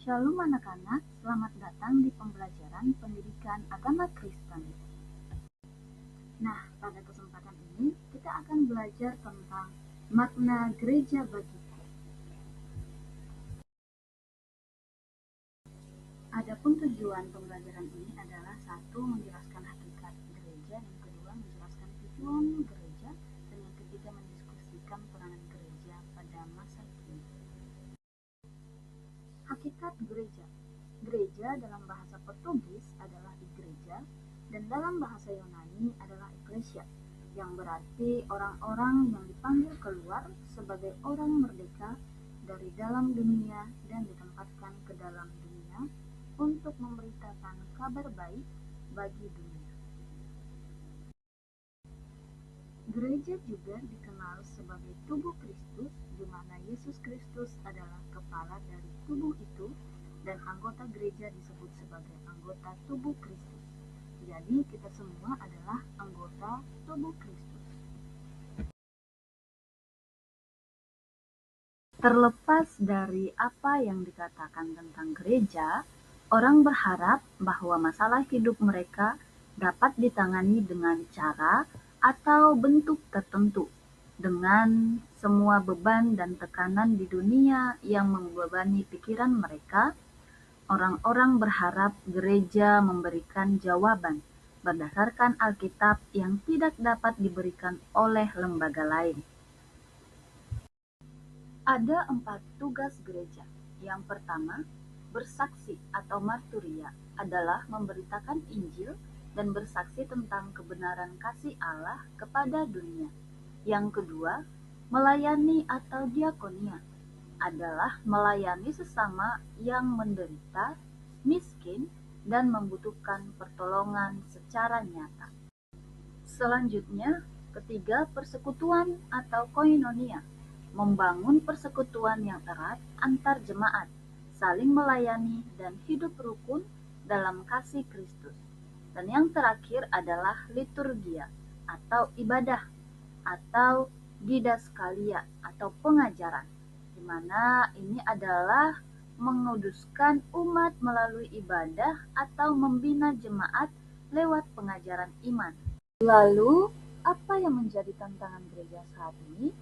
Shalom anak-anak, selamat datang di pembelajaran pendidikan agama Kristen. Nah, pada kesempatan ini kita akan belajar tentang makna gereja bagiku. Adapun tujuan pembelajaran ini adalah satu, menjelaskan hakikat gereja, yang kedua menjelaskan tujuan gereja, dan yang ketiga mendiskusikan peranan gereja pada masa kini. Hakikat gereja. Gereja dalam bahasa Portugis adalah igreja dan dalam bahasa Yunani adalah eklesia, yang berarti orang-orang yang dipanggil keluar sebagai orang merdeka dari dalam dunia dan ditempatkan ke dalam dunia untuk memberitakan kabar baik bagi dunia. Gereja juga dikenal sebagai tubuh Kristus, di mana Yesus Kristus adalah kepala dari tubuh itu, dan anggota gereja disebut sebagai anggota tubuh Kristus. Jadi kita semua adalah anggota tubuh Kristus. Terlepas dari apa yang dikatakan tentang gereja, orang berharap bahwa masalah hidup mereka dapat ditangani dengan cara atau bentuk tertentu, dengan semua beban dan tekanan di dunia yang membebani pikiran mereka. Orang-orang berharap gereja memberikan jawaban berdasarkan Alkitab yang tidak dapat diberikan oleh lembaga lain. Ada 4 tugas gereja. Yang pertama, bersaksi atau marturia adalah memberitakan Injil dan bersaksi tentang kebenaran kasih Allah kepada dunia. Yang kedua, melayani atau diakonia adalah melayani sesama yang menderita, miskin, dan membutuhkan pertolongan secara nyata. Selanjutnya, ketiga, persekutuan atau koinonia, membangun persekutuan yang erat antar jemaat, saling melayani dan hidup rukun dalam kasih Kristus. Dan yang terakhir adalah liturgia atau ibadah atau didaskalia atau pengajaran, di mana ini adalah menguduskan umat melalui ibadah atau membina jemaat lewat pengajaran iman. Lalu, apa yang menjadi tantangan gereja saat ini?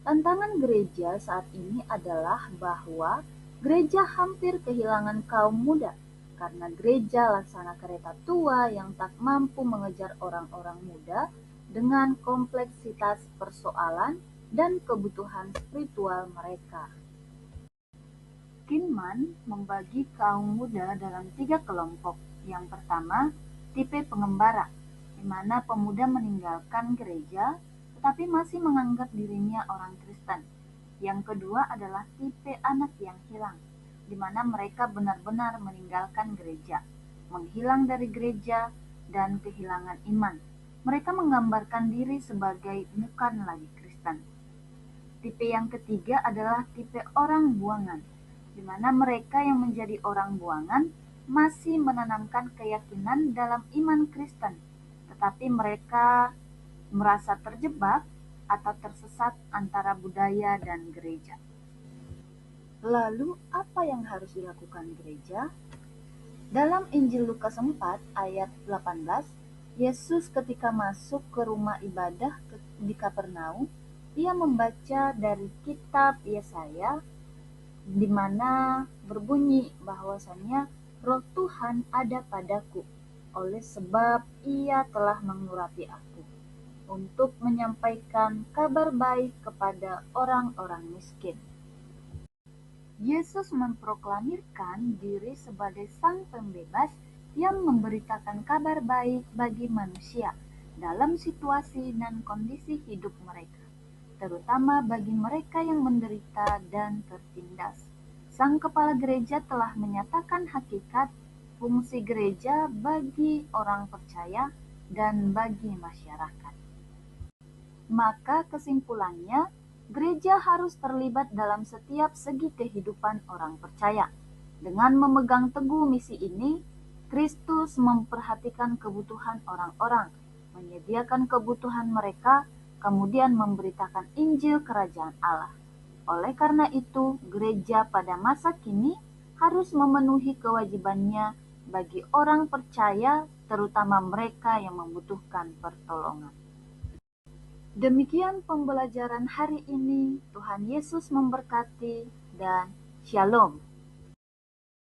Tantangan gereja saat ini adalah bahwa gereja hampir kehilangan kaum muda, karena gereja laksana kereta tua yang tak mampu mengejar orang-orang muda dengan kompleksitas persoalan dan kebutuhan spiritual mereka. Kinman membagi kaum muda dalam 3 kelompok. Yang pertama, tipe pengembara, di mana pemuda meninggalkan gereja tetapi masih menganggap dirinya orang Kristen. Yang kedua adalah tipe anak yang hilang, di mana mereka benar-benar meninggalkan gereja, menghilang dari gereja, dan kehilangan iman. Mereka menggambarkan diri sebagai bukan lagi Kristen. Tipe yang ketiga adalah tipe orang buangan, di mana mereka yang menjadi orang buangan masih menanamkan keyakinan dalam iman Kristen, tetapi mereka merasa terjebak atau tersesat antara budaya dan gereja. Lalu, apa yang harus dilakukan gereja? Dalam Injil Lukas 4 ayat 18, Yesus ketika masuk ke rumah ibadah di Kapernaum, ia membaca dari kitab Yesaya, di mana berbunyi bahwasannya Roh Tuhan ada padaku, oleh sebab ia telah mengurapi aku untuk menyampaikan kabar baik kepada orang-orang miskin. Yesus memproklamirkan diri sebagai Sang Pembebas yang memberitakan kabar baik bagi manusia dalam situasi dan kondisi hidup mereka, terutama bagi mereka yang menderita dan tertindas. Sang Kepala Gereja telah menyatakan hakikat fungsi gereja bagi orang percaya dan bagi masyarakat. Maka kesimpulannya, gereja harus terlibat dalam setiap segi kehidupan orang percaya. Dengan memegang teguh misi ini, Kristus memperhatikan kebutuhan orang-orang, menyediakan kebutuhan mereka, kemudian memberitakan Injil Kerajaan Allah. Oleh karena itu, gereja pada masa kini harus harus memenuhi kewajibannya bagi orang percaya, terutama mereka yang membutuhkan pertolongan. Demikian pembelajaran hari ini. Tuhan Yesus memberkati dan Shalom.